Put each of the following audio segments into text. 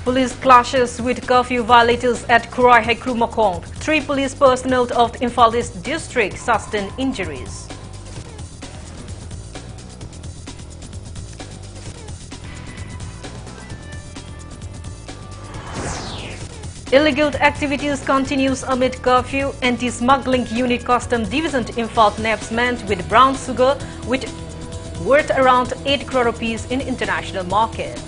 Police clashes with curfew violators at Kurai Hekrumakong. 3 police personnel of the Imphal East district sustained injuries. Illegal activities continues amid curfew. Anti-smuggling unit custom division Imphal naps meant with brown sugar worth around 8 crore rupees in international market.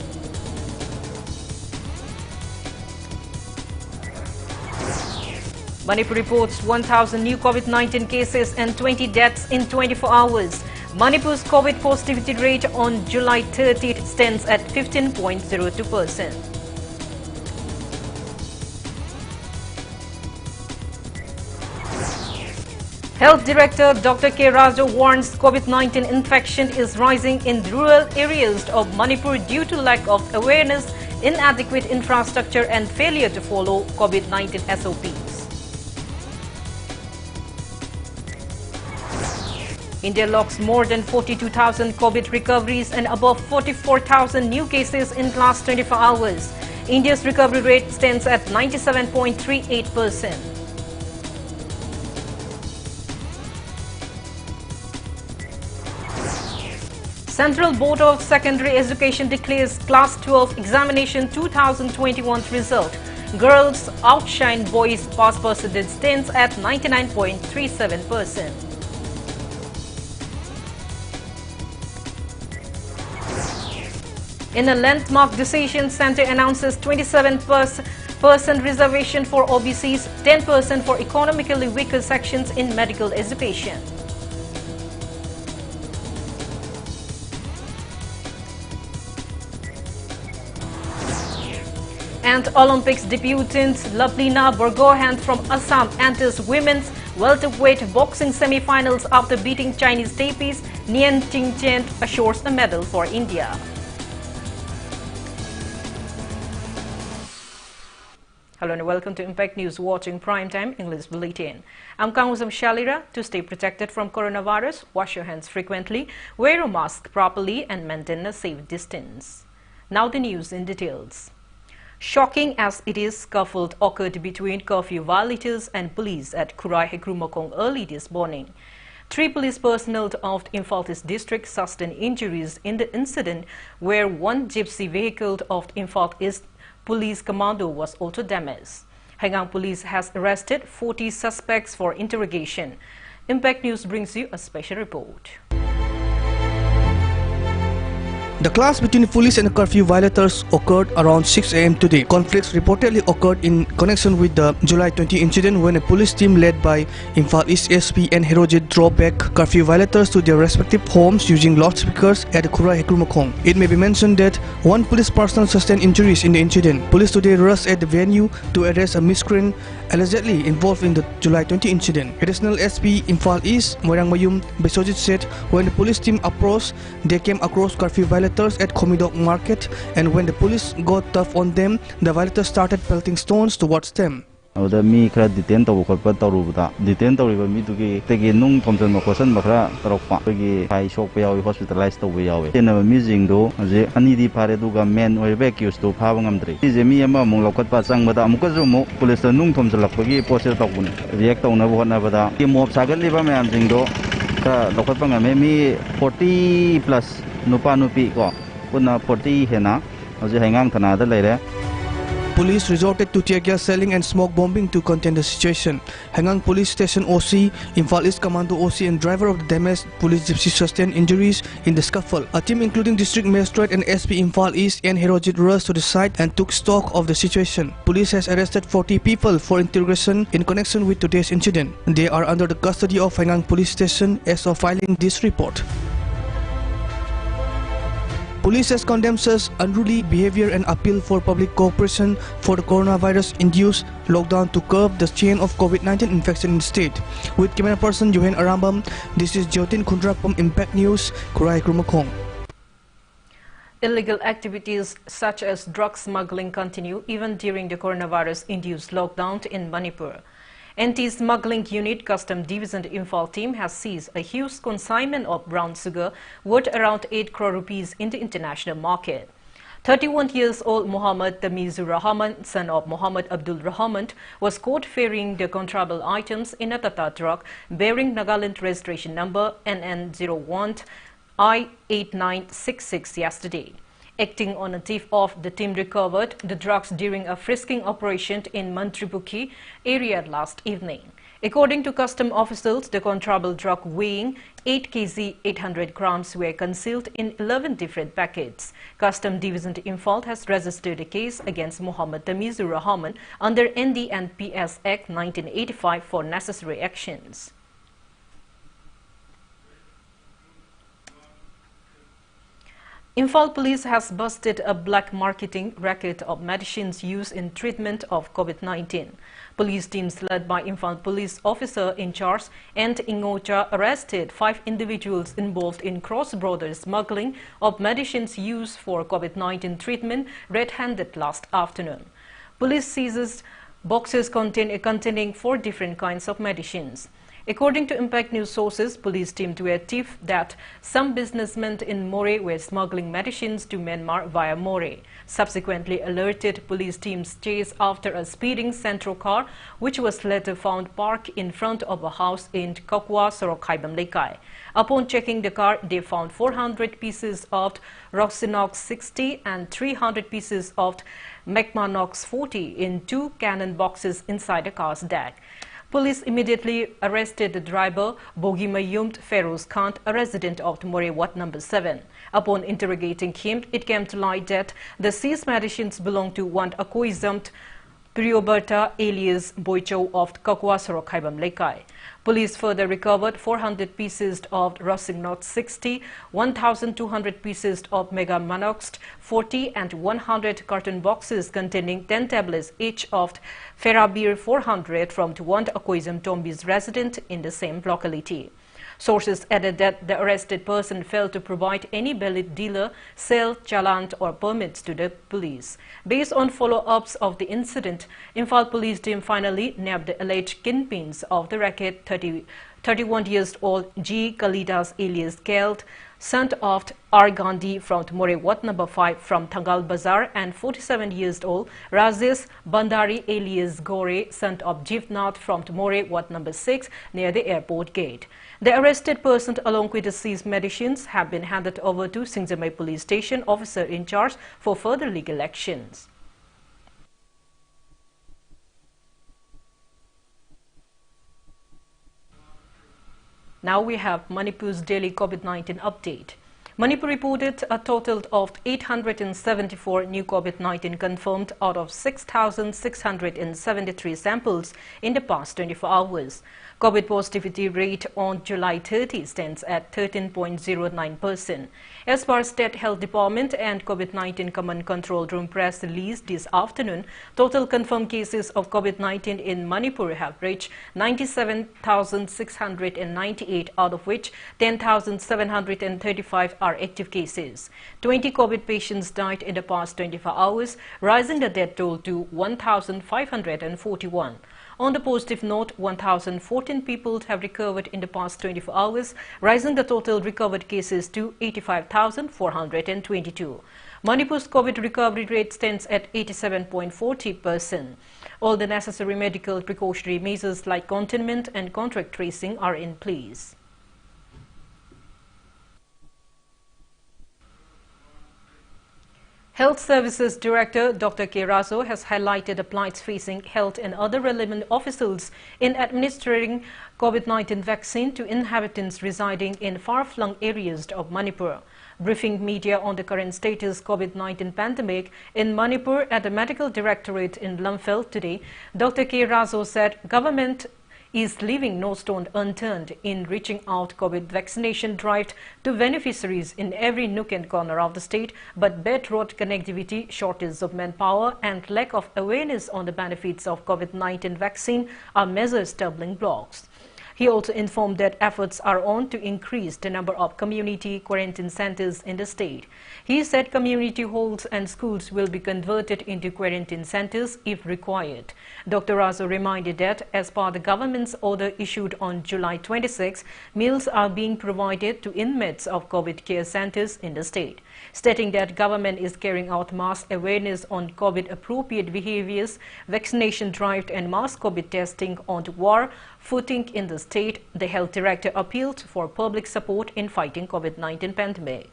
Manipur reports 1,000 new COVID-19 cases and 20 deaths in 24 hours. Manipur's COVID positivity rate on July 30th stands at 15.02%. Health Director Dr. K. Rajo warns COVID-19 infection is rising in rural areas of Manipur due to lack of awareness, inadequate infrastructure and failure to follow COVID-19 SOPs. India logs more than 42,000 COVID recoveries and above 44,000 new cases in last 24 hours. India's recovery rate stands at 97.38%. Central Board of Secondary Education declares Class 12 Examination 2021 result. Girls outshine boys, pass percentage stands at 99.37%. In a landmark decision, Center announces 27% reservation for OBCs, 10% for economically weaker sections in medical education. And Olympics debutant Lablina Borgohain from Assam enters women's welterweight boxing semi-finals after beating Chinese Taipei's Nian Qingjian, assures a medal for India. Hello and welcome to Impact News, watching Primetime English Bulletin. I'm Kangujam Shellyra. To stay protected from coronavirus, wash your hands frequently, wear a mask properly and maintain a safe distance. Now the news in details. Shocking as it is, scuffle occurred between curfew violators and police at Kurai Hekrumakong early this morning. 3 police personnel of the Imphal East district sustained injuries in the incident, where 1 gypsy vehicle of the Imphal East police commando was also damaged. Hangang police has arrested 40 suspects for interrogation. Impact News brings you a special report. The clash between police and curfew violators occurred around 6 a.m. today. Conflicts reportedly occurred in connection with the July 20 incident when a police team led by Imphal East SP and Herojit drove back curfew violators to their respective homes using loudspeakers at Kurai Hekrumakong. It may be mentioned that 1 police personnel sustained injuries in the incident. Police today rushed at the venue to arrest a miscreant allegedly involved in the July 20 incident. Additional SP Imphal East Moirang Mayum Besojit said when the police team approached, they came across curfew violators at Komidok Market, and when the police got tough on them, the violators started pelting stones towards them. The me kara detain to korpa tarubuda detain to riba mi dugi tegi nung thomson ma question bakra tarokpa gi high shock pe yawi hospitalized to yawi tena musing do je ani di phare duga men oi back use to phaba ngamdri je mi ama mung lokot pa chang bada amuka ju mo police nung thomson lakpa gi poster takun react to na bhona bada ki mob sagal liba me am jing do ka lokot pa ngame mi 40 plus nupa nupi ko puna 40 hena je hangang thana da leire. Police resorted to tear gas selling and smoke bombing to contain the situation. Hangang Police Station OC, Imphal East Commando OC and driver of the damaged police gypsy sustained injuries in the scuffle. A team including District Magistrate and SP Imphal East and Herojit rushed to the site and took stock of the situation. Police has arrested 40 people for interrogation in connection with today's incident. They are under the custody of Hangang Police Station as of filing this report. Police has condemned such unruly behavior and appeal for public cooperation for the coronavirus-induced lockdown to curb the chain of COVID-19 infection in the state. With camera person Johan Arambam, this is Jyotin Kundrak from Impact News, Kurai Hekrumakong. Illegal activities such as drug smuggling continue even during the coronavirus-induced lockdown in Manipur. Anti-smuggling unit Custom Division Imphal team has seized a huge consignment of brown sugar worth around 8 crore rupees in the international market. 31-year-old Muhammad Tamizur Rahman, son of Muhammad Abdul Rahman, was caught ferrying the contraband items in a Tata truck bearing Nagaland registration number NN01I8966 yesterday. Acting on a tip-off, the team recovered the drugs during a frisking operation in Mantripuki area last evening. According to custom officials, the contraband drug weighing 8 kg 800 grams were concealed in 11 different packets. Custom Division Imphal has registered a case against Muhammad Tamizur Rahman under ND&PS Act 1985 for necessary actions. Imphal Police has busted a black marketing racket of medicines used in treatment of COVID-19. Police teams led by Imphal Police Officer in charge and Ingocha arrested 5 individuals involved in cross-border smuggling of medicines used for COVID-19 treatment red-handed last afternoon. Police seized boxes containing 4 different kinds of medicines. According to Impact News sources, police team were tipped that some businessmen in Moreh were smuggling medicines to Myanmar via Moreh. Subsequently alerted, police teams chased after a speeding Centro car, which was later found parked in front of a house in Kakwa, Sorokhaibam Lekai. Upon checking the car, they found 400 pieces of Roxinox 60 and 300 pieces of Mecmanox 40 in 2 cannon boxes inside the car's dash. Police immediately arrested the driver, Bogimayumt Feroz Khan, a resident of Moreh Wat No. 7. Upon interrogating him, it came to light that the seized medicines belonged to one Akoizamt Prioberta alias Boicho of Kakwa Sorokhaibam Lekai. Police further recovered 400 pieces of Roxinox 60, 1,200 pieces of Mega Manox 40 and 100 carton boxes containing 10 tablets each of Ferrabir 400 from one Akoizam Tombi's resident in the same locality. Sources added that the arrested person failed to provide any valid dealer, sale, challant or permits to the police. Based on follow-ups of the incident, Imphal Police team finally nabbed the alleged kingpins of the racket, 31-year-old G. Kalidas alias Kelt, son of R. Gandhi from Moreh Wat No. 5 from Thangal Bazar, and 47-year-old Rajesh Bandari alias Gore, son of Jivnath from Moreh Wat No. 6 near the airport gate. The arrested person along with the seized medicines have been handed over to Singzamai Police Station officer in charge for further legal actions. Now we have Manipur's daily COVID-19 update. Manipur reported a total of 874 new COVID-19 confirmed out of 6,673 samples in the past 24 hours. COVID positivity rate on July 30 stands at 13.09%. As per State Health Department and COVID-19 Command Control Room press release this afternoon, total confirmed cases of COVID-19 in Manipur have reached 97,698, out of which 10,735 are active cases. 20 COVID patients died in the past 24 hours, rising the death toll to 1,541. On the positive note, 1,014 people have recovered in the past 24 hours, rising the total recovered cases to 85,422. Manipur's COVID recovery rate stands at 87.40%. All the necessary medical precautionary measures like containment and contact tracing are in place. Health Services Director Dr. K. Razo has highlighted the plights facing health and other relevant officials in administering COVID-19 vaccine to inhabitants residing in far-flung areas of Manipur. Briefing media on the current status COVID-19 pandemic in Manipur at the Medical Directorate in Lumphel today, Dr. K. Razo said government is leaving no stone unturned in reaching out COVID vaccination drive to beneficiaries in every nook and corner of the state, but bad road connectivity, shortage of manpower and lack of awareness on the benefits of COVID-19 vaccine are major stumbling blocks. He also informed that efforts are on to increase the number of community quarantine centers in the state. He said community halls and schools will be converted into quarantine centers if required. Dr. Razo reminded that as per the government's order issued on July 26, meals are being provided to inmates of COVID care centers in the state. stating that government is carrying out mass awareness on COVID-appropriate behaviors, vaccination drive and mass COVID testing on war footing in the state. The health director appealed for public support in fighting COVID-19 pandemic.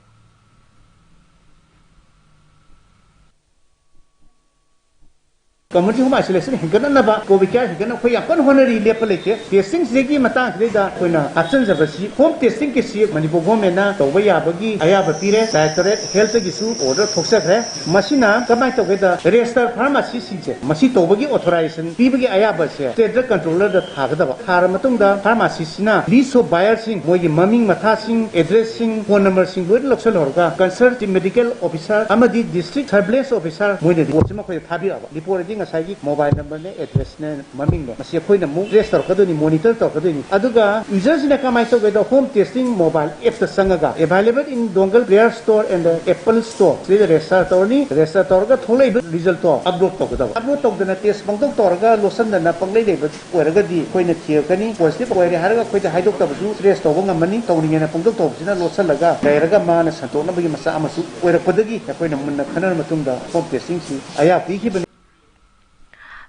Community home isolation hinganaba COVID care hingana khoi yakon honari lepaleke testing segi matang kreda koina action jabasi home testing ke si Manipur government na toba yabagi ayaba pire directorate health gi su order thoksakre masina kamai togeda register pharmacy sinje masi tobagi authorization pibagi ayaba se state controller da thagada thar matung da pharmacy sina list of buyers sing mogi maming matha sing address sing phone number sing loi loksal horga concerned medical officer amadi district surveillance officer moide bochima khoi thabiraba report साइगी mobile number ने address ने ममिंग ने मसी कोई न मु trace तौर कदोनी monitor तौर कदोनी अदुगा यूजर्स ने कमाई तो वेदा home testing mobile app the संगगा available in Google player store and the Apple store से रेस्टर तौर का थोले रिजल्ट तो अपलोड तो कदा अपलोड तो दना टेस्ट पंग तौर का लोसन दना पंगले ले ओरगा दी कोई न थिय कनी पॉजिटिव ओरे हारगा कोई हाइडोक तबसु ट्रेस तो ngमनी तौनी ने पंग तो सिना लोसन लगा लेरगा मान संतोना बगी मसा अमसु ओरपदगी कोई न मुन्न खनर मतुंग दा होम टेस्टिंग सी आया पी की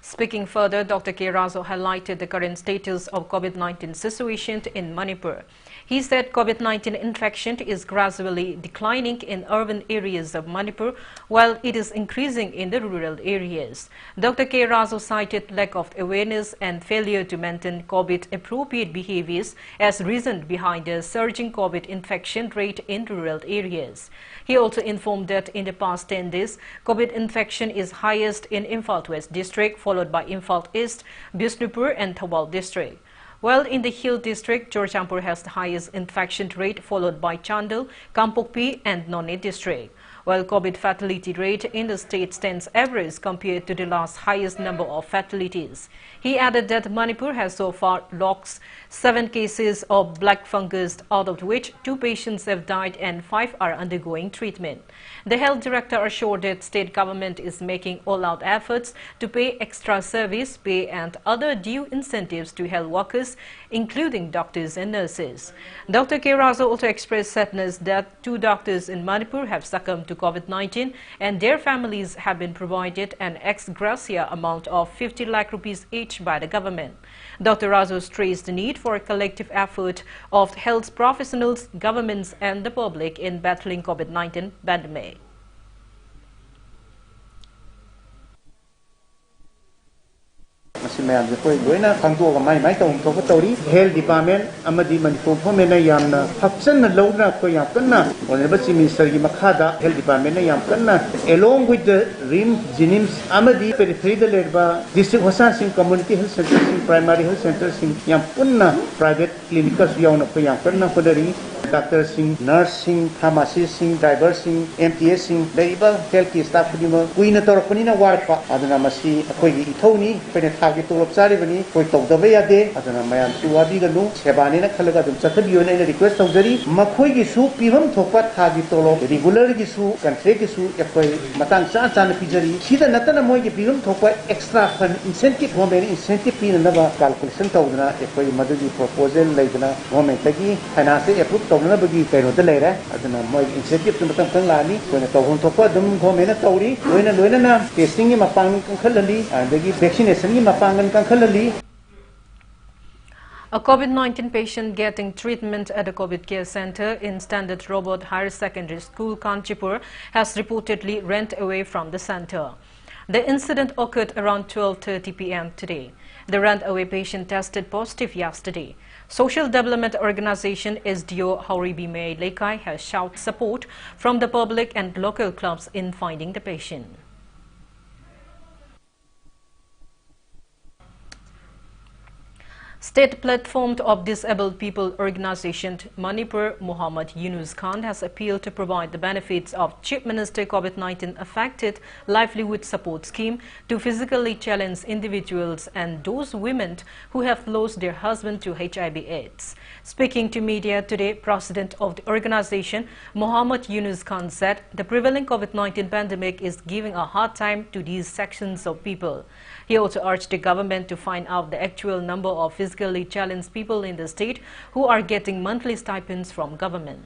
Speaking further, Dr. K. Razo highlighted the current status of COVID-19 situation in Manipur. He said COVID-19 infection is gradually declining in urban areas of Manipur, while it is increasing in the rural areas. Dr. K. Razo cited lack of awareness and failure to maintain COVID-appropriate behaviors as reason behind the surging COVID infection rate in rural areas. He also informed that in the past 10 days, COVID infection is highest in Imphal West District, followed by Imphal East, Bishnupur and Thawal District. While in the Hill District, Chorchampur has the highest infection rate, followed by Chandal, Kampokpi and Nonne District. While COVID fatality rate in the state stands average compared to the last highest number of fatalities. He added that Manipur has so far logged 7 cases of black fungus, out of which 2 patients have died and 5 are undergoing treatment. The health director assured that state government is making all-out efforts to pay extra service pay and other due incentives to health workers, including doctors and nurses. Dr. K. Razo also expressed sadness that 2 doctors in Manipur have succumbed to COVID-19 and their families have been provided an ex gratia amount of 50 lakh rupees each by the government. Dr. Razo stressed the need for a collective effort of health professionals, governments and the public in battling COVID-19 pandemic. Health Department amadi Manipur government na yamna hapsan na lawna ko yam kanna honorable chief minister gi makhada health department na yam kanna along with the rim jinims amadi periphery da lerba district hospital sing community health center sing primary health center sing yam punna private clinics yawna ko yam kanna kodari doctor sing nurse sing pharmacist sing driver sing MTS sing labor health staff ni ma kuina torpani na warpa aduna masi akoi gi ithoni pene thagi tolop sari bani koi tokdaba yade aduna mayam tuwabi ganu sebani na khalaga dum chathabi ona ina request tawjari makhoi gi su pibam thokpa thagi tolop regular gi su contract gi su akoi matang sa sa na pijari sida natana moi gi pibam thokpa extra fund incentive government incentive pin na ba calculation tawduna akoi madagi proposal laidana government tagi finance approve tawna bagi kaino da leira aduna moi incentive tu matang kang lani koi tawhon thokpa dum government na tawri loina na testing gi mapang kang khalali adagi vaccination gi mapangan kang khalali. A COVID-19 patient getting treatment at a COVID care center in Standard Robot Higher Secondary School, Kanchipur, has reportedly ran away from the center. The incident occurred around 12:30 p.m. today. The runaway patient tested positive yesterday. Social Development Organization SDO Hauribi May Lekai has shouted support from the public and local clubs in finding the patient. State Platform of Disabled People Organization Manipur Muhammad Yunus Khan has appealed to provide the benefits of Chief Minister COVID-19 affected livelihood support scheme to physically challenged individuals and those women who have lost their husband to HIV/AIDS. Speaking to media today, President of the organization Muhammad Yunus Khan said the prevailing COVID-19 pandemic is giving a hard time to these sections of people. He also urged the government to find out the actual number of physically challenged people in the state who are getting monthly stipends from government.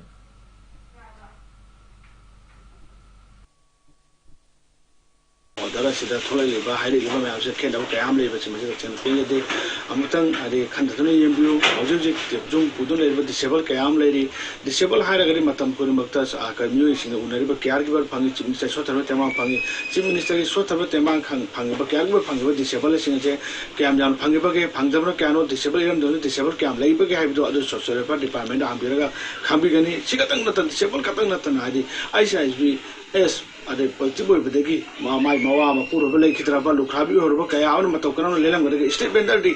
sida tholai leba hairi leba mayam se khen dau kayam leba chima se chen pe de amutang ade khandaduna yembiu hojik jum pudun leba disable kayam lady disable haira gari matam puri makta ka mui sing unariba caregiver phangi chief minister sothar temang phangi chief minister ki sothar temang phangi ba caregiver phangi disable sing je kayam jan phangi ba ke phangdabra kano disable yam do disable kayam leba ke haibu adu social welfare department ambiraga khambi gani sikatang natan disable katang natan hadi ICISB es ade political bedegi mai mawa ma puro bele kitra ba lukhabi horba kaya aun matau kana lelam gade state vendor di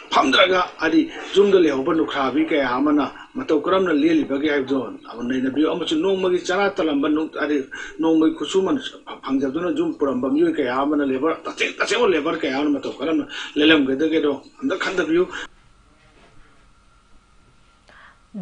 phamdraga adi jumda le hoba lukhabi kaya amana matau karam na leli bagi ai zone amana na bi amuchu nongmagi chara talamba nong adi nongmagi khusuman phangjaduna jum puramba mi kaya amana labor tachemo labor kaya aun matau karam lelam gade do andar khanda bi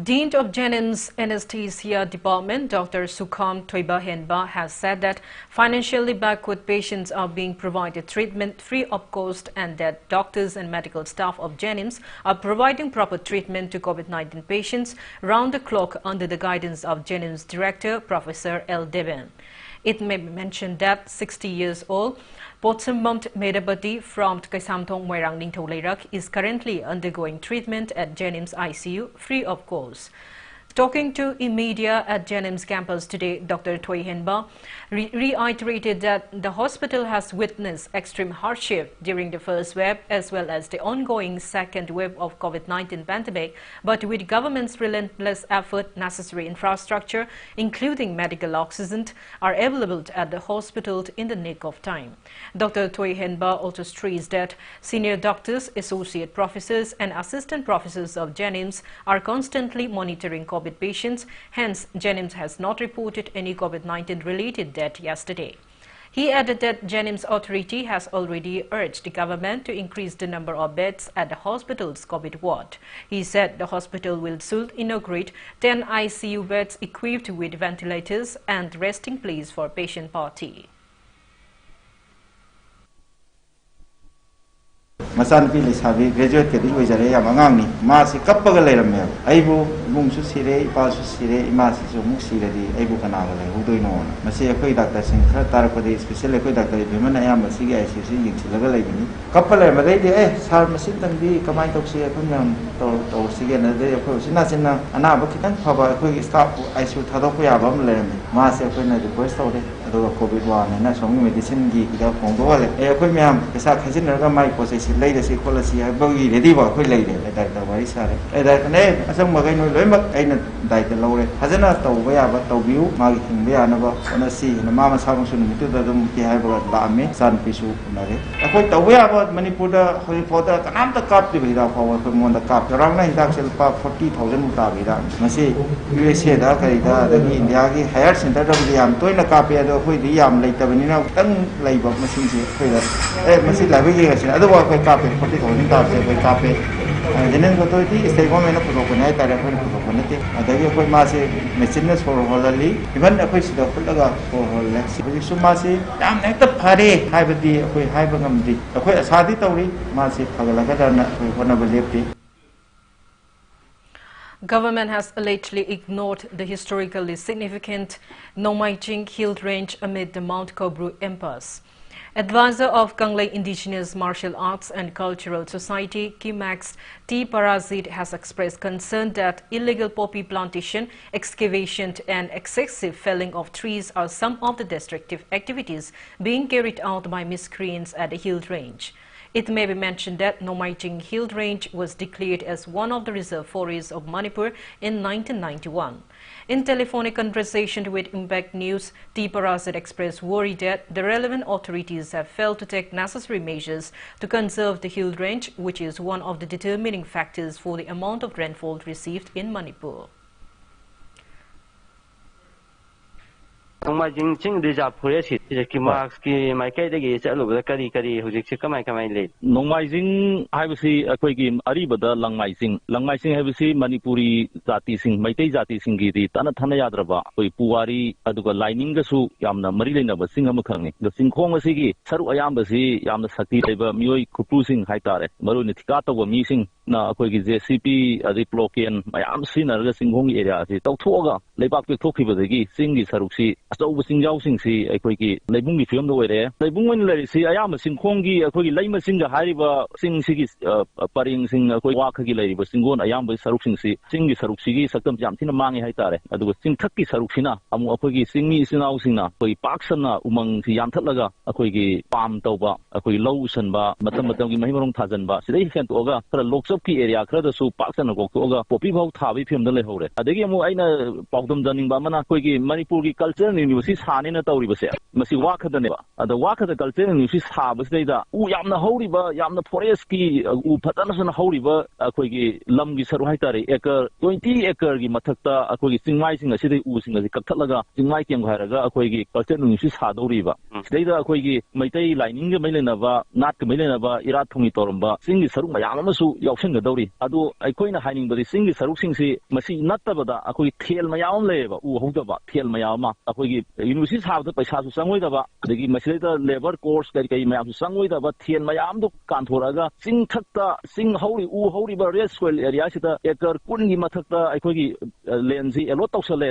Dean of Jennings Anesthesia Department, Dr. Sukham Thoibahenba, has said that financially backward patients are being provided treatment free of cost and that doctors and medical staff of Jennings are providing proper treatment to COVID-19 patients round the clock under the guidance of Jennings Director, Professor L. Devan. It may be mentioned that 60 years old Potsambamt Medabati from Kaisamthong Moirang Ningtholeirak is currently undergoing treatment at Jennings ICU free of cost. Talking to media at Jennings campus today, Dr. Thoihenba reiterated that the hospital has witnessed extreme hardship during the first wave as well as the ongoing second wave of COVID-19 pandemic, but with government's relentless effort, necessary infrastructure, including medical oxygen, are available at the hospital in the nick of time. Dr. Thoihenba also stressed that senior doctors, associate professors and assistant professors of Jennings are constantly monitoring COVID patients, hence Jennings has not reported any COVID-19 related death yesterday. He added that Jennings Authority has already urged the government to increase the number of beds at the hospital's COVID ward. He said the hospital will soon inaugurate 10 ICU beds equipped with ventilators and resting place for patient party. Masan pilih sabi graduate ke di wajah yang mengang ni masih kapal lelam ya. Ibu bungsu sire, pasu sire, masih semua sire di ibu kenal le. Udoi non. Masih aku doktor singkra taruh pada spesial aku doktor di mana yang masih gaya sisi yang silaga lagi ni. Kapal le mereka dia sar masih tadi kamai tok sih aku yang tor sih kan ada aku sina anak apa kita apa aku staff ICU thado aku ya bam le. Masih aku nak request tahu deh. Aduh COVID one na semua medicine kita punggu le. Aku yang kisah kajian orang mai proses lay si policy ay bagi ready ba khoi lay de dai ta wari sare ai dai ne asang ma kai noi loi mak ai na dai ta lo re hazana taw ba ya ba taw biu ma gi thing ba ya na ba ona si na ma sa ma sun mi tu da dum ki hai ba la me san pisu na re akoi taw ba ya ba Manipur da hoi pho da kanam ta kap de ba pho ko mon da kap rang na hidak sel pa 40,000 mu ta bi da ma si USA da kai da gi India gi higher center da bi yam toi na kap ya do hoi di yam lai ta ba ni na tang lai ba ma sin si khoi da ma si la bi gi ga sin adu ba khoi kap Pati tahun ini kau kape, jenis kau tu itu istiqomah mana pun kau naik tarik pun kau nanti. Ada juga kau masih mesin for holali, even aku sudah pun laga for holali. Sebab itu masih jam naik tu hari, hai bedi aku hai bangam di. Aku asadi tahu ni masih pagalaga dan aku pernah berlepi. Government has allegedly ignored the historically significant Nomaiching Hill Range amid the Mount Kobru impasse. Advisor of Kanglei Indigenous Martial Arts and Cultural Society, Kimax T. Parazit, has expressed concern that illegal poppy plantation, excavation and excessive felling of trees are some of the destructive activities being carried out by miscreants at the Hill Range. It may be mentioned that Nomaiching Hill Range was declared as one of the reserve forests of Manipur in 1991. In telephonic conversation with Impact News, T. Parazit expressed worry that the relevant authorities have failed to take necessary measures to conserve the hill range, which is one of the determining factors for the amount of rainfall received in Manipur. Nomaiching Ching Reserve Forest ki marks ki mai kai dagi chalu ba kari hujik se kamai le Nomaiching haibasi akoi ki aribada langmaising haibasi Manipuri jati sing maitai jati sing gi tana thana yadraba koi puwari aduga lining ga su yamna mari leina ba sing am khangni the singkhong asi gi saru ayam basi yamna sakti leba mioi khupru sing haitare maru ni thika to mi sing na akoi gi JCP riploken mayam sinarga singhong area asi tawthoga leibak pe thokhiba dagi sing gi saruk si ꯑꯆꯧꯕ ꯆꯤꯡꯖꯥꯎꯁꯤꯡꯁꯤ ꯑꯩꯈꯣꯏꯒꯤ ꯂꯩꯕꯨꯡꯒꯤ ꯐꯤꯕꯝꯗ ꯑꯣꯏꯔꯦ ꯂꯩꯕꯨꯡ ꯑꯣꯏꯅ ꯂꯩꯔꯤꯁꯤ ꯑꯌꯥꯝꯕ ꯆꯤꯡꯈꯣꯡꯒꯤ ꯑꯩꯈꯣꯏꯒꯤ ꯂꯩꯃꯁꯤꯡꯒ ꯍꯥꯏꯔꯤꯕ ꯆꯤꯡꯁꯤꯒꯤ ꯄꯔꯦꯡꯁꯤꯡ ꯑꯩꯈꯣꯏ ꯋꯥꯈꯒꯤ ꯂꯩꯔꯤꯕ ꯆꯤꯡꯒꯣꯟ ꯑꯌꯥꯝꯕ ꯁꯔꯨꯛꯁꯤꯡꯁꯤ ꯆꯤꯡꯒꯤ ꯁꯔꯨꯛꯁꯤꯒꯤ ꯁꯛꯇꯝꯁꯤ ꯌꯥꯝ ꯊꯤꯅ ꯃꯥꯡꯉꯦ ꯍꯥꯏꯇꯥꯔꯦ ꯑꯗꯨꯒ ꯆꯤꯡꯊꯛꯀꯤ ꯁꯔꯨꯛꯁꯤꯅ ꯑꯃꯨꯛ ꯑꯩꯈꯣꯏꯒꯤ ꯆꯤꯡꯃꯤ ꯏꯆꯤꯜ ꯏꯅꯥꯎꯁꯤꯡꯅ ꯑꯩꯈꯣꯏ ꯄꯥꯛ ꯁꯟꯅ ꯎꯃꯪꯁꯤ ꯌꯥꯟꯊꯠꯂꯒ ꯑꯩꯈꯣꯏꯒꯤ ꯄꯥꯝ ꯇꯧꯕ ꯑꯩꯈꯣꯏ ꯂꯧ ꯎꯁꯟꯕ ꯃꯇꯝ ꯃꯇꯝꯒꯤ ꯃꯍꯩ ꯃꯔꯣꯡ ꯊꯥꯖꯟꯕ ꯁꯤꯗꯩ ꯍꯦꯟꯇꯣꯛꯑꯒ ꯈꯔ ꯂꯣꯛꯆꯞꯀꯤ ꯑꯦꯔꯤꯌꯥ ꯈꯔꯗꯁꯨ ꯄꯥꯛ ꯁꯟꯅ ꯀꯣꯛꯊꯣꯛꯑꯒ ꯄꯣꯄꯤ ꯐꯥꯎ ꯊꯥꯕꯒꯤ ꯐꯤꯕꯝꯗ ꯂꯩꯍꯧꯔꯦ ꯑꯗꯒꯤ ꯑꯃꯨꯛ ꯑꯩꯅ ꯄꯥꯎꯗꯝꯖꯅꯤꯡꯕ ꯑꯃꯅ ꯑꯩꯈꯣꯏꯒꯤ ꯃꯅꯤꯄꯨꯔꯒꯤ ꯀꯜꯆꯔꯦꯜ ꯌꯨꯅꯤꯚꯔꯁꯤꯇꯤ ꯁꯥꯅꯦꯅ ꯇꯧꯔꯤꯕꯁꯦ ꯃꯁꯤ ꯋꯥꯈꯗꯅꯦꯕ ꯑꯗ ꯋꯥꯈꯗ ꯀꯜꯆꯔꯦꯜ ꯌꯨꯅꯤꯚꯔꯁꯤꯇꯤ ꯁꯥꯕꯁꯤꯗꯩꯗ ꯎ ꯌꯥꯝꯅ ꯍꯧꯔꯤꯕ ꯌꯥꯝꯅ ꯐꯣꯔꯦꯁꯀꯤ ꯎ ꯐꯖꯅ ꯍꯧꯔꯤꯕ ꯑꯩꯈꯣꯏꯒꯤ ꯂꯝꯒꯤ ꯁꯔꯨꯛ ꯍꯥꯏꯇꯥꯔꯦ ꯑꯦꯀꯔ 20 ꯑꯦꯀꯔꯒꯤ ꯃꯊꯛꯇ ꯑꯩꯈꯣꯏꯒꯤ ꯆꯤꯡꯃꯥꯏꯁꯤꯡ ꯑꯁꯤꯗꯩ ꯎꯁꯤꯡ ꯑꯁꯤ ꯀꯛꯊꯠꯂꯒ ꯆꯤꯡꯃꯥꯏ ꯀꯦꯝꯒꯥꯏꯔꯒ ꯑꯩꯈꯣꯏꯒꯤ ꯀꯜꯆꯔꯦꯜ ꯌꯨꯅꯤꯚꯔꯁꯤꯇꯤ ꯁꯥꯗꯧꯔꯤꯕ ꯁꯤꯗꯩꯗ ꯑꯩꯈꯣꯏꯒꯤ ꯃꯩꯇꯩ ꯂꯥꯏꯅꯤꯡꯒ ꯃꯔꯤ ꯂꯩꯅꯕ ꯅꯥꯠꯀ ꯃꯔꯤ ꯂꯩꯅꯕ ꯏꯔꯥꯠ ꯊꯧꯅꯤ ꯇꯧꯔꯝꯕ ꯆꯤꯡꯒꯤ ꯁꯔꯨꯛ ꯃꯌꯥꯝ ꯑꯃꯁꯨ ꯌꯥꯎꯁꯟꯒꯗꯧꯔꯤ ꯑꯗꯨ ꯑꯩꯈꯣꯏꯅ ꯍꯥꯏꯅꯤꯡꯕꯗꯤ ꯆꯤꯡꯒꯤ ꯁꯔꯨꯛꯁꯤꯡꯁꯤ ꯃꯁꯤ ꯅꯠꯇꯕꯗ ꯑꯩꯈꯣꯏꯒꯤ ꯊꯦꯜ ꯃꯌꯥꯝ ꯑꯃ ꯂꯩꯌꯦꯕ ꯎ ꯍꯧꯗꯕ ꯊꯦꯜ ꯃꯌꯥꯝ ꯑꯃ ꯑꯩꯈꯣꯏꯒꯤ ꯌꯨꯅꯤꯚꯔꯁꯤꯇꯤ ꯁꯥꯕꯗ ꯄꯩꯁꯥꯁꯨ ꯆꯪꯉꯣꯏꯗꯕ ꯑꯗꯒꯤ ꯃꯁꯤꯗꯩꯗ ꯂꯦꯕꯔ ꯀꯣꯔꯁ ꯀꯔꯤ ꯃꯌꯥꯝꯁꯨ ꯆꯪꯉꯣꯏꯗꯕ ꯊꯦꯜ ꯃꯌꯥꯝꯗꯣ ꯀꯥꯟꯊꯣꯔꯛꯑꯒ ꯆꯤꯡꯊꯛꯇ ꯆꯤꯡ ꯍꯧꯔꯤ ꯎ ꯍꯧꯔꯤꯕ ꯔꯦꯗ ꯁꯣꯏꯜ ꯑꯦꯔꯤꯌꯥꯁꯤꯗ ꯑꯦꯀꯔ 10ꯒꯤ ꯃꯊꯛꯇ ꯑꯩꯈꯣꯏꯒꯤ ꯂꯦꯟꯁꯤ ꯑꯦꯂꯣꯠ ꯇꯧꯁꯜꯂꯦ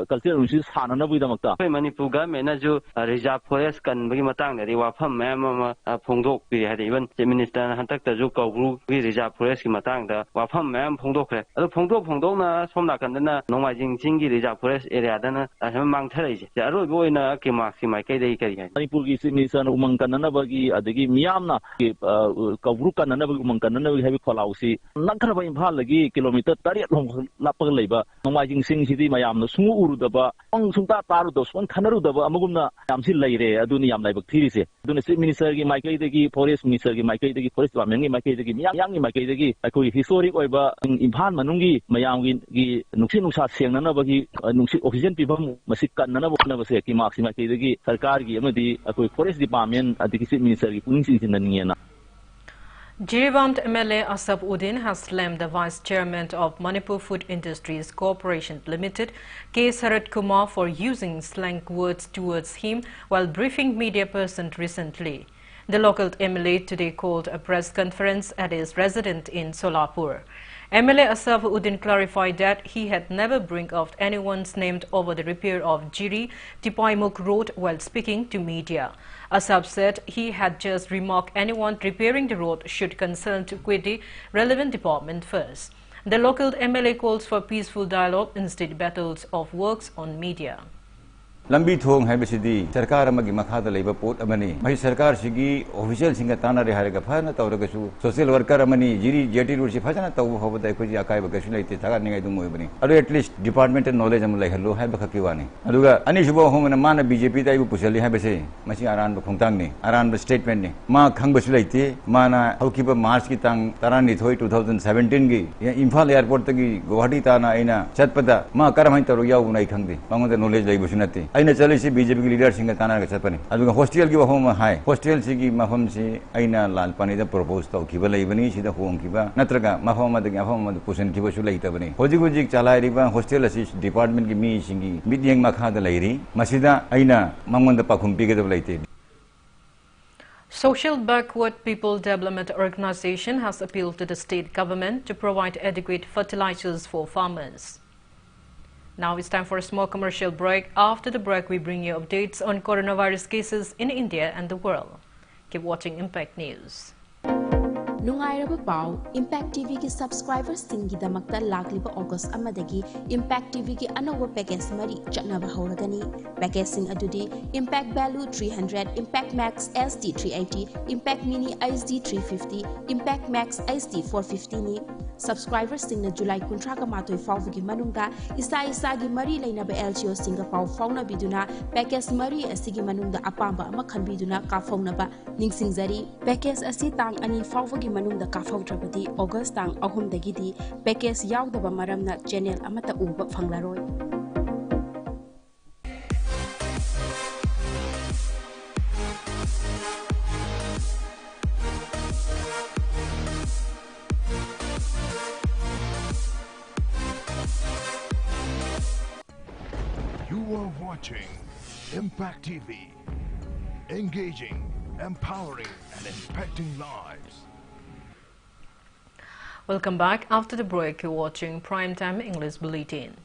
ꯀꯜꯆꯔꯦꯜ ꯌꯨꯅꯤꯚꯔꯁꯤꯇꯤ ꯁꯥꯅꯅꯕꯒꯤꯗꯃꯛꯇ ꯑꯩꯈꯣꯏ ꯃꯅꯤꯄꯨꯔ ꯒꯚꯔꯟꯃꯦꯟꯠꯅꯁꯨ ꯔꯤꯖꯥꯔꯚ ꯐꯣꯔꯦꯁ ꯀꯟꯕꯒꯤ ꯃꯇꯥꯡꯗꯗꯤ ꯋꯥꯐꯝ ꯃꯌꯥꯝ ꯑꯃ ꯐꯣꯡꯗꯣꯛꯄꯤꯔꯤ ꯍꯥꯏꯗꯤ ꯏꯚꯟ ꯆꯤꯞ ꯃꯤꯅꯤꯁꯇꯔꯅ ꯍꯟꯗꯛꯇꯁꯨ ꯀꯧꯕ꯭ꯔꯨꯒꯤ ꯔꯤꯖꯥꯔꯚ ꯐꯣꯔꯦꯁꯀꯤ ꯃꯇꯥꯡꯗ ꯋꯥꯐꯝ ꯃꯌꯥꯝ ꯐꯣꯡꯗꯣꯛꯈ꯭ꯔꯦ ꯑꯗꯨ ꯐꯣꯡꯗꯣꯛꯅ ꯁꯣꯝ ꯅꯥꯀꯟꯗꯅ ꯅꯣꯡꯃꯥꯏꯖꯤꯡ ꯆꯤꯡꯒꯤ ꯔꯤꯖꯥꯔꯚ ꯐꯣꯔꯦꯁ ꯑꯦꯔꯤꯌꯥꯗꯅ ꯁꯨꯝ ꯃꯥꯡꯊꯔꯛꯏꯁꯦ ꯑꯔꯣꯏꯕ ꯑꯣꯏꯅ ꯀꯤꯃꯥꯛꯁꯤ ꯃꯥꯏꯀꯩꯗꯒꯤ ꯀꯔꯤ ꯍꯥꯏ ꯃꯅꯤꯄꯨꯔꯒꯤ ꯆꯤꯞ ꯃꯤꯅꯤꯁꯇꯔꯅ ꯎꯃꯪ ꯀꯟꯅꯅꯕꯒꯤ ꯑꯗꯒꯤ ꯃꯤꯌꯥꯝꯅ ꯀꯧꯕ꯭ꯔꯨ ꯀꯟꯅꯅꯕꯒꯤ ꯎꯃꯪ ꯀꯟꯅꯅꯕꯒꯤ ꯍꯥꯏꯕ ꯈꯣꯜꯂꯥꯎꯁꯤ ꯅꯛꯈ꯭ꯔꯕ ꯏꯝꯐꯥꯜꯗꯒꯤ ꯀꯤꯂꯣꯃꯤꯇꯔ 8 ꯂꯥꯞꯄꯒ ꯂꯩꯕ ꯅꯣꯡꯃꯥꯏꯖꯤꯡ ꯆꯤꯡꯁꯤꯗꯤ ꯃꯌꯥꯝꯅ ꯁꯨꯡꯎ ꯎꯔꯨꯗꯕ ꯁꯨꯡꯇꯥ ꯇꯥꯔꯨꯗꯕ ꯁꯨꯡ ꯈꯟꯅꯔꯨꯗꯕ ꯑꯃꯒꯨꯝꯅ ꯌꯥꯝꯁꯤ ꯂꯩꯔꯦ ꯑꯗꯨꯅꯤ ꯌꯥꯝ ꯂꯥꯏꯕꯛ ꯊꯤꯔꯤꯁꯦ ꯑꯗꯨꯅ ꯆꯤꯞ ꯃꯤꯅꯤꯁꯇꯔꯒꯤ ꯃꯥꯏꯀꯩꯗꯒꯤ ꯐꯣꯔꯦꯁ ꯃꯤꯅꯤꯁꯇꯔꯒꯤ ꯃꯥꯏꯀꯩꯗꯒꯤ ꯐꯣꯔꯦꯁ ꯗꯤꯄꯥꯔꯠꯃꯦꯟꯠꯒꯤ ꯃꯥꯏꯀꯩꯗꯒꯤ ꯃꯤꯌꯥꯝꯒꯤ ꯃꯥꯏꯀꯩꯗꯒꯤ ꯑꯩꯈꯣꯏꯒꯤ ꯍꯤꯁꯇꯣꯔꯤꯛ ꯑꯣꯏꯕ ꯏꯝꯐꯥꯜ ꯃꯅꯨꯡꯒꯤ ꯃꯌꯥꯝꯒꯤ ꯅꯨꯡꯁꯤꯠ ꯅꯨꯡꯁꯥ ꯁꯦꯡꯅꯅꯕꯒꯤ ꯅꯨꯡꯁꯤꯠ ꯑꯣꯛꯁꯤꯖꯦꯟ ꯄꯤꯐꯝ ꯃꯁꯤ ꯀꯟꯅꯅꯕ ꯍꯣꯠꯅꯕꯁꯦ ꯀꯤꯃꯥꯛꯁꯤ ꯃꯥꯏꯀꯩꯗꯒꯤ ꯁꯔꯀꯥꯔꯒꯤ ꯑꯃꯗꯤ ꯑꯩꯈꯣꯏ ꯐꯣꯔꯦꯁ ꯗꯤꯄꯥꯔꯠꯃꯦꯟꯠ ꯑꯗꯒꯤ ꯆꯤꯞ ꯃꯤꯅꯤꯁꯇꯔꯒꯤ ꯄꯨꯛꯅꯤꯡ ꯆꯤꯡꯁꯤꯟꯅꯅꯤꯡꯉꯦꯅ Jiribam's MLA Asaf Uddin has slammed the Vice Chairman of Manipur Food Industries Corporation Limited, K. Sarat Kumar, for using slang words towards him while briefing media person recently. The local MLA today called a press conference at his residence in Solapur. MLA Asaf Uddin clarified that he had never bring up anyone's name over the repair of Jiri Tipaimuk Road while speaking to media. Asaf said he had just remarked anyone repairing the road should consult with the relevant department first. The local MLA calls for peaceful dialogue instead battles of works on media. Lambi thong hai besidi sarkar amagi makhada leiba pot amani mai sarkar sigi official singa tana re haraga phana tawraga su social worker amani jiri jeti road si phajana taw hobada ekhoji akai ba gasu leite thaga ningai dum moibani adu at least departmental knowledge am lai hallo hai ba khaki wani aduga ani subo homana mana bjp dai bu pusali hai bese masi aran ba khongtang ni aran ba statement ni ma khang basu leite mana hauki ba march ki tang tarani thoi 2017 gi imphal airport tagi guwahati tana aina chatpada ma karam hai taru yau nai khangdi bangoda knowledge lai basu nati aina chali si BJP ki leader singa tana ga chapani aduga hostel ki bahom hai hostel si ki mafam si aina lal pani da propose taw ki balai bani sida hong ki ba natraga mafam ma da mafam ma pusen ki basu lai ta bani hoji goji chalai ri ba hostel si department ki mi singi midyeng makha da lai ri masida aina mangon da pakhum pi ga da lai te. Social Backward People Development Organization has appealed to the state government to provide adequate fertilizers for farmers. Now it's time for a small commercial break. After the break, we bring you updates on coronavirus cases in India and the world. Keep watching Impact News. Nungairaba pau Impact TV ki subscribers singi damakta lagliba August amadagi Impact TV ki anoba package mari chatnaba hauragani. Package sing adudi Impact Value 300, Impact Max SD 380, Impact Mini HD 350, Impact Max HD 450 ni. Subscribers sing na July kuntraga matoi fawgi manungda isa gi mari lainaba LGO singa pau fauna biduna package mari asigi manungda apamba ama khanbiduna ka fauna ba ningsing zari package asi tang ani fawgi manungda ka fawdrabadi August tang ahum dagidi package yawdaba maramna channel amata uba phanglaroi. You are watching Impact TV, engaging, empowering and impacting lives. Welcome back. After the break, you're watching Primetime English Bulletin.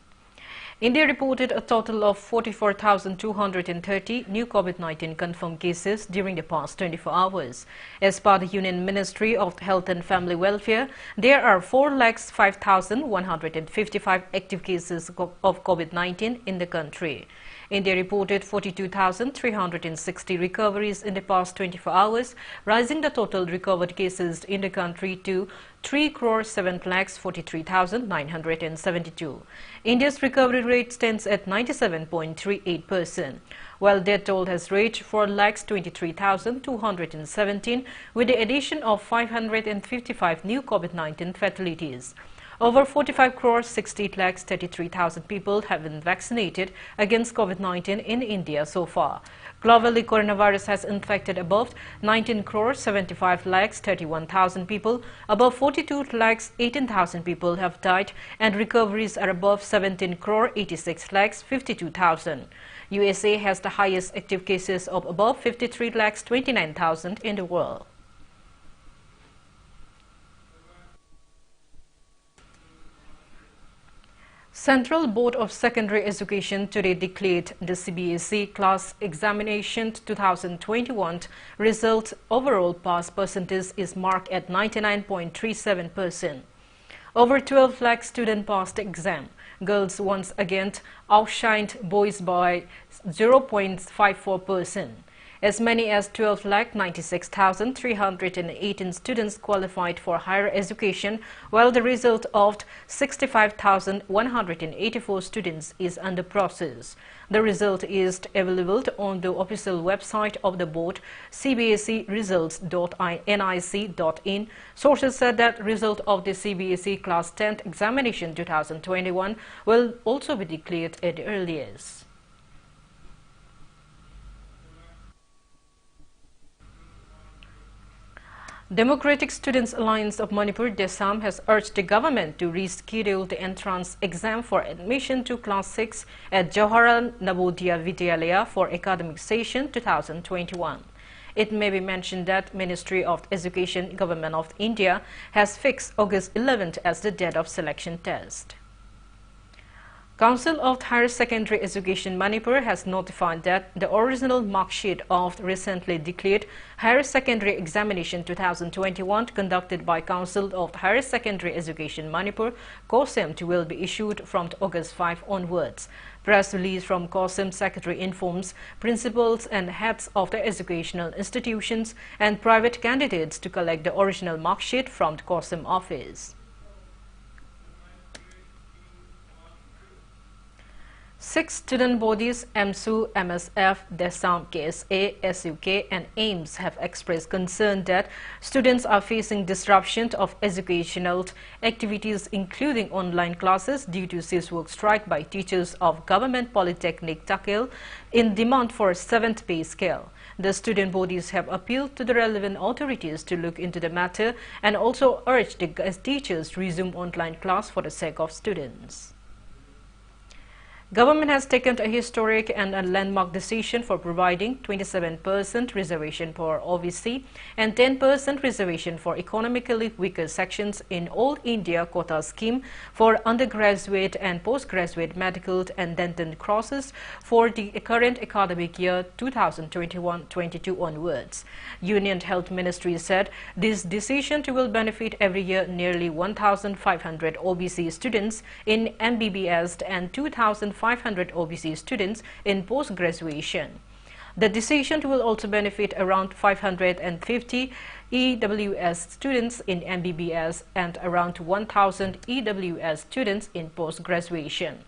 India reported a total of 44,230 new COVID-19 confirmed cases during the past 24 hours. As per the Union Ministry of Health and Family Welfare, there are 4,05,155 active cases of COVID-19 in the country. India reported 42,360 recoveries in the past 24 hours, rising the total recovered cases in the country to 3,07,43,972. India's recovery rate stands at 97.38%, while death toll has reached 4,23,217 with the addition of 555 new COVID-19 fatalities. Over 45 crore 68 lakhs 33,000 people have been vaccinated against COVID-19 in India so far. Globally, coronavirus has infected above 19 crore 75 lakhs 31,000 people. Above 42 lakhs 18,000 people have died, and recoveries are above 17 crore 86 lakhs 52,000. USA has the highest active cases of above 53 lakhs 29,000 in the world. Central Board of Secondary Education today declared the CBSE Class Examination 2021 result. Overall pass percentage is marked at 99.37%. Over 12 lakh students passed the exam. Girls once again outshined boys by 0.54%. As many as 12,96,318 students qualified for higher education, while the result of 65,184 students is under process. The result is available on the official website of the board, cbseresults.nic.in. Sources said that result of the CBSE Class 10th Examination 2021 will also be declared at the earliest. Democratic Students Alliance of Manipur, DESAM, has urged the government to reschedule the entrance exam for admission to Class 6 at Jawaharlal Navodaya Vidyalaya for academic session 2021. It may be mentioned that Ministry of Education, Government of India, has fixed August 11th as the date of selection test. Council of Higher Secondary Education Manipur has notified that the original mark sheet of recently declared Higher Secondary Examination 2021 conducted by Council of Higher Secondary Education Manipur, COSEM, will be issued from August 5 onwards. Press release from COSEM Secretary informs principals and heads of the educational institutions and private candidates to collect the original mark sheet from the COSEM office. 6 student bodies, MSU, MSF, DESAM, KSA, SUK and AIMS have expressed concern that students are facing disruption of educational activities including online classes due to cease work strike by teachers of Government Polytechnic Takil in demand for 7th pay scale. The student bodies have appealed to the relevant authorities to look into the matter and also urged the teachers to resume online class for the sake of students. Government has taken a historic and a landmark decision for providing 27% reservation for OBC and 10% reservation for economically weaker sections in All India Quota Scheme for undergraduate and postgraduate medical and dental courses for the current academic year 2021-22 onwards. Union Health Ministry said this decision will benefit every year nearly 1,500 OBC students in MBBS and 2,500 OBC students in post-graduation. The decision will also benefit around 550 EWS students in MBBS and around 1,000 EWS students in post-graduation.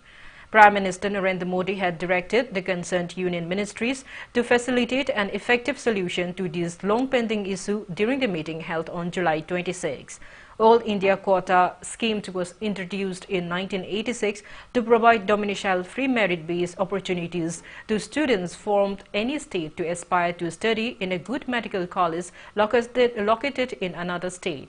Prime Minister Narendra Modi had directed the concerned union ministries to facilitate an effective solution to this long-pending issue during the meeting held on July 26. All India Quota Scheme was introduced in 1986 to provide domicile-free merit-based opportunities to students from any state to aspire to study in a good medical college located in another state.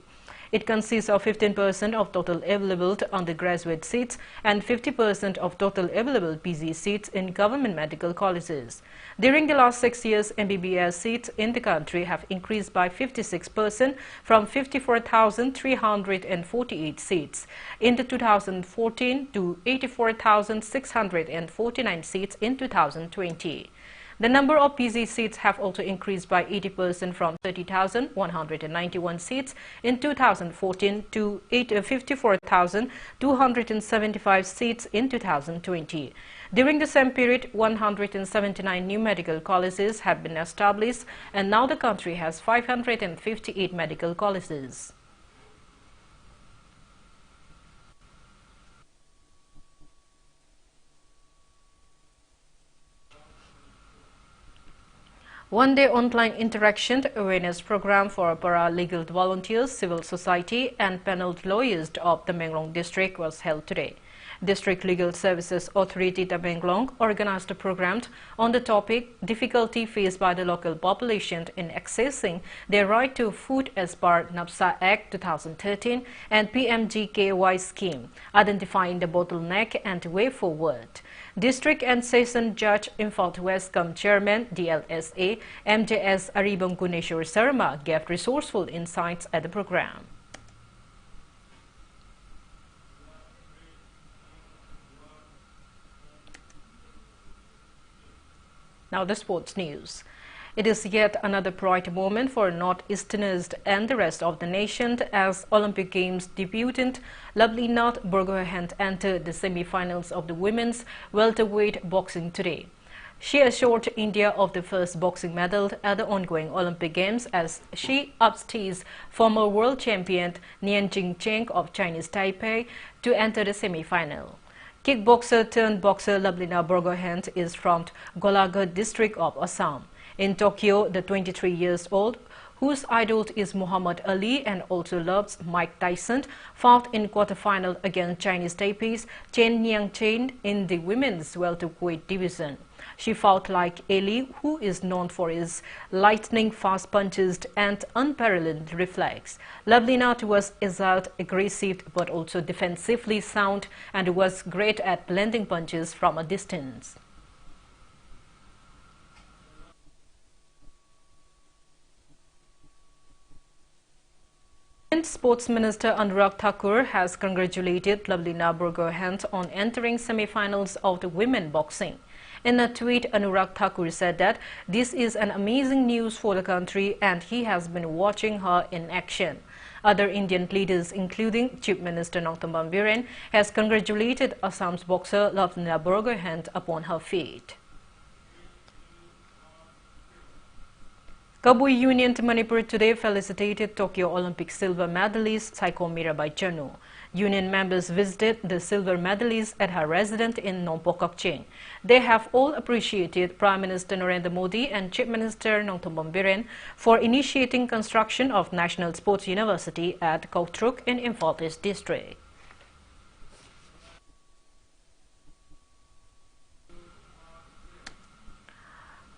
It consists of 15% of total available undergraduate seats and 50% of total available PG seats in government medical colleges. During the last 6 years, MBBS seats in the country have increased by 56% from 54,348 seats in 2014 to 84,649 seats in 2020. The number of PG seats have also increased by 80% from 30,191 seats in 2014 to 54,275 seats in 2020. During the same period, 179 new medical colleges have been established, and now the country has 558 medical colleges. One-day online interaction awareness program for paralegal volunteers, civil society and panel lawyers of the Tamenglong district was held today. District Legal Services Authority Tamenglong organized a program on the topic difficulty faced by the local population in accessing their right to food as per NAPSA Act 2013 and PMGKY scheme, identifying the bottleneck and way forward. District and Session Judge Imphal West Come Chairman DLSA MJS Aribam Guneshwar Sarma gave resourceful insights at the program. Now the sports news. It is yet another bright moment for Northeasterners and the rest of the nation as Olympic Games debutant Lovelina Borgohain entered the semi-finals of the women's welterweight boxing today. She assured India of the first boxing medal at the ongoing Olympic Games as she upstage former world champion Nianjing Cheng of Chinese Taipei to enter the semi-final. Kickboxer turned boxer Lovelina Borgohain is from Golaghat district of Assam. In Tokyo, the 23-year-old, whose idol is Muhammad Ali and also loves Mike Tyson, fought in quarterfinal against Chinese Taipei's Chen Niangchen in the women's welterweight division. She fought like Ali, who is known for his lightning-fast punches and unparalleled reflex. Lovelina was agile, aggressive, but also defensively sound and was great at landing punches from a distance. Sports Minister Anurag Thakur has congratulated Lovelina Borgohain on entering semi-finals of the women boxing. In a tweet, Anurag Thakur said that this is an amazing news for the country and he has been watching her in action. Other Indian leaders, including Chief Minister Nongtam Biren, has congratulated Assam's boxer Lovelina Borgohain upon her feat. Kabui Union to Manipur today felicitated Tokyo Olympic silver medalist Saiko Mirabai Chanu. Union members visited the silver medalist at her residence in Nompokokcheng. They have all appreciated Prime Minister Narendra Modi and Chief Minister Nongtam Biren for initiating construction of National Sports University at Kautruk in Imphal East District.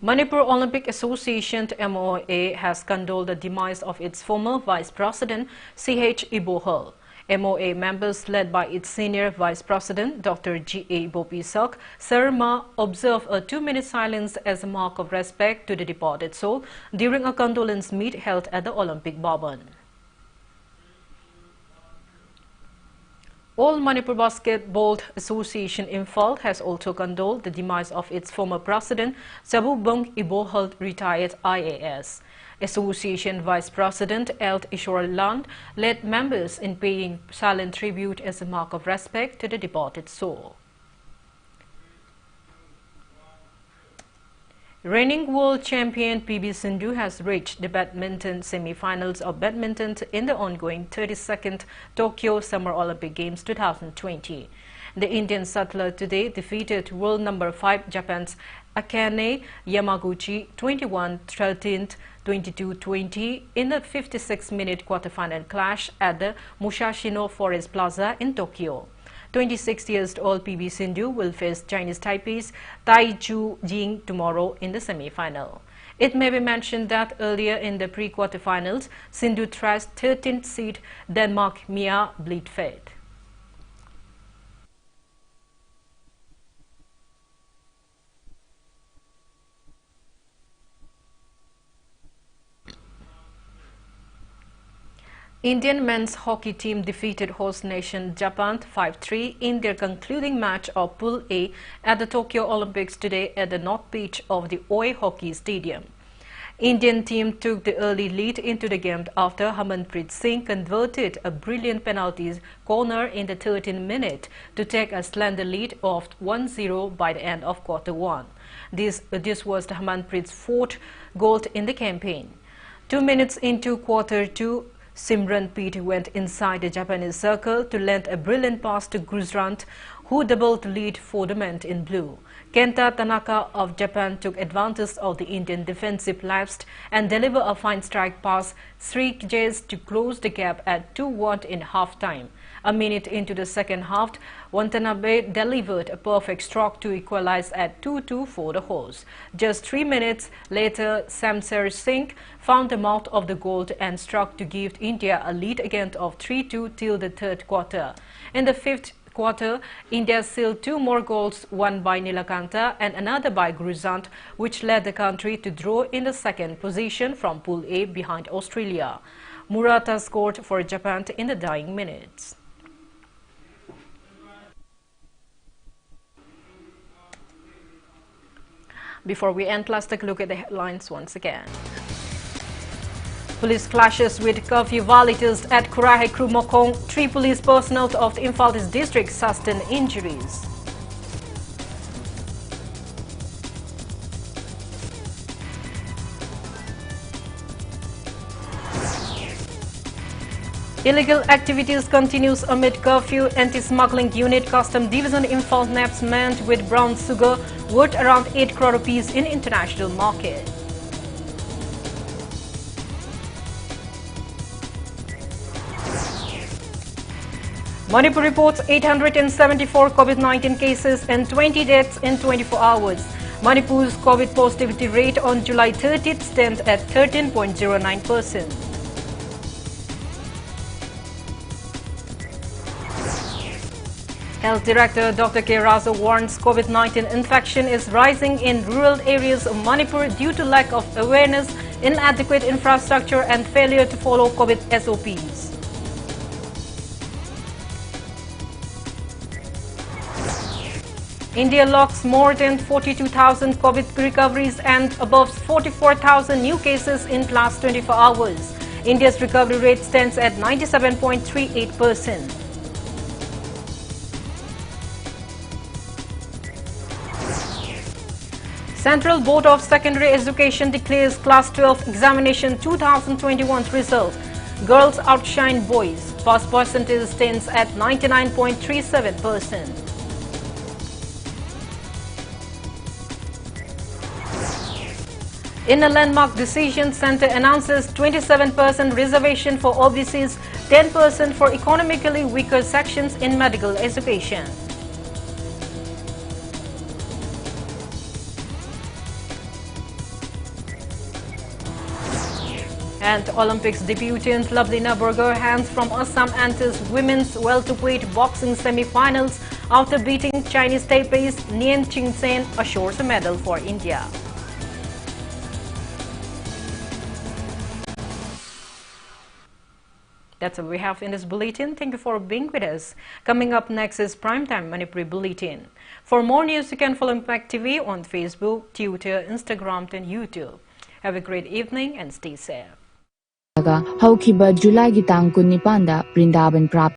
Manipur Olympic Association MOA has condoled the demise of its former Vice President C.H. Ibohal. MOA members led by its Senior Vice President Dr. G.A. Bopisak Sarma observed a 2-minute silence as a mark of respect to the departed soul during a condolence meet held at the Olympic Bhavan. All Manipur Basketball Association Imphal has also condoled the demise of its former president, Sabubung Ibohal, retired IAS. Association Vice President Elt Ishwar Land led members in paying silent tribute as a mark of respect to the departed soul. Reigning world champion PV Sindhu has reached the badminton semi-finals of badminton in the ongoing 32nd Tokyo Summer Olympic Games 2020. The Indian shutler today defeated world number 5 Japan's Akane Yamaguchi 21-13, 22-20 in a 56-minute quarterfinal clash at the Musashino Forest Plaza in Tokyo. 26-year-old PV Sindhu will face Chinese Taipei's Tai Ju Jing tomorrow in the semi-final. It may be mentioned that earlier in the pre-quarterfinals, Sindhu thrashed 13th seed Denmark Mia Bleedfeld. Indian men's hockey team defeated host nation Japan 5-3 in their concluding match of Pool A at the Tokyo Olympics today at the North Beach of the Oi Hockey Stadium. Indian team took the early lead into the game after Harmanpreet Singh converted a brilliant penalty corner in the 13th minute to take a slender lead of 1-0 by the end of quarter one. This was Harmanpreet's fourth goal in the campaign. 2 minutes into quarter two, Simranpreet went inside the Japanese circle to lend a brilliant pass to Gujrant, who doubled the lead for the men in blue. Kenta Tanaka of Japan took advantage of the Indian defensive lapse and delivered a fine strike pass 3 k's to close the gap at 2-1 in half-time. A minute into the second half, Watanabe delivered a perfect stroke to equalize at 2-2 for the hosts. Just 3 minutes later, Samser Singh found the mouth of the goal and struck to give India a lead again of 3-2 till the third quarter. In the fifth quarter, India sealed 2 more goals, one by Nilakanta and another by Gujrant, which led the country to draw in the second position from Pool A behind Australia. Murata scored for Japan in the dying minutes. Before we end, let's take a look at the headlines once again. Police clashes with curfew violators at Kurahe Krumokong. 3 police personnel of the Imphal East district sustained injuries. Illegal activities continues amid curfew. Anti-smuggling unit Custom Division Imphal naps manned with brown sugar worth around 8 crore rupees in international market. Manipur reports 874 COVID-19 cases and 20 deaths in 24 hours. Manipur's COVID positivity rate on July 30th stands at 13.09%. Health Director Dr. K. Raza warns COVID-19 infection is rising in rural areas of Manipur due to lack of awareness, inadequate infrastructure and failure to follow COVID SOPs. India locks more than 42,000 COVID recoveries and above 44,000 new cases in last 24 hours. India's recovery rate stands at 97.38%. Central Board of Secondary Education declares Class 12 Examination 2021 result. Girls outshine boys. Pass percentage stands at 99.37%. In a landmark decision, Center announces 27% reservation for OBCs, 10% for economically weaker sections in medical education. And Olympics debutant Lavlina Berger hands from Assam enters women's welterweight boxing semi-finals after beating Chinese Taipei's Nian Qingzhen, assures a medal for India. That's all we have in this bulletin. Thank you for being with us. Coming up next is Primetime Manipuri Bulletin. For more news, you can follow Impact TV on Facebook, Twitter, Instagram, and YouTube. Have a great evening and stay safe. Haukiba July gi tang 19 da Brindaban prap